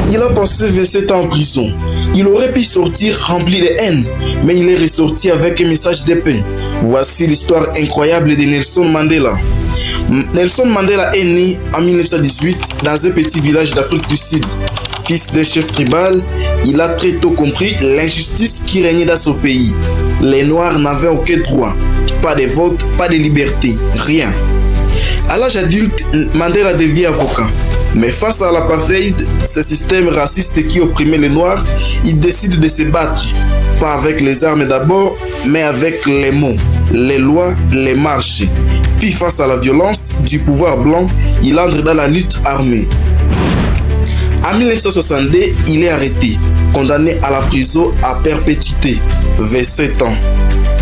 Il a passé 27 ans en prison. Il aurait pu sortir rempli de haine, mais il est ressorti avec un message de paix. Voici l'histoire incroyable de Nelson Mandela. Nelson Mandela est né en 1918 dans un petit village d'Afrique du Sud. Fils d'un chef tribal, il a très tôt compris l'injustice qui régnait dans son pays. Les Noirs n'avaient aucun droit, pas de vote, pas de liberté, rien. À l'âge adulte, Mandela devient avocat. Mais face à l'apartheid, ce système raciste qui opprimait les Noirs, il décide de se battre. Pas avec les armes d'abord, mais avec les mots, les lois, les marches. Puis face à la violence du pouvoir blanc, il entre dans la lutte armée. En 1962, il est arrêté, condamné à la prison à perpétuité, 27 ans,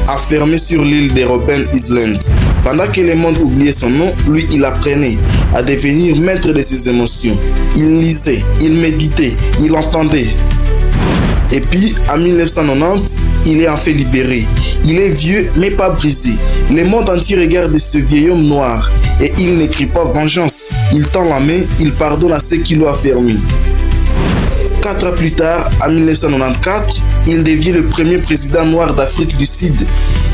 enfermé sur l'île de Robben Island. Pendant que le monde oubliait son nom, lui, il apprenait à devenir maître de ses émotions. Il lisait, il méditait, il entendait. Et puis, en 1990, il est enfin libéré. Il est vieux, mais pas brisé. Le monde entier regarde ce vieil homme noir. Et il n'écrit pas vengeance. Il tend la main, il pardonne à ceux qui l'ont affermi. 4 ans plus tard, en 1994, il devient le premier président noir d'Afrique du Sud.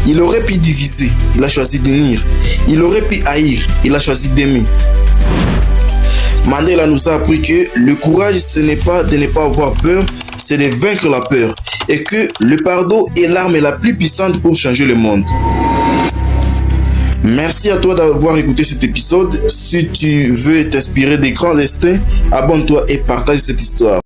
Il aurait pu diviser, il a choisi d'unir. Il aurait pu haïr, il a choisi d'aimer. Mandela nous a appris que le courage, ce n'est pas de ne pas avoir peur, c'est de vaincre la peur. Et que le pardon est l'arme la plus puissante pour changer le monde. Merci à toi d'avoir écouté cet épisode. Si tu veux t'inspirer des grands destins, abonne-toi et partage cette histoire.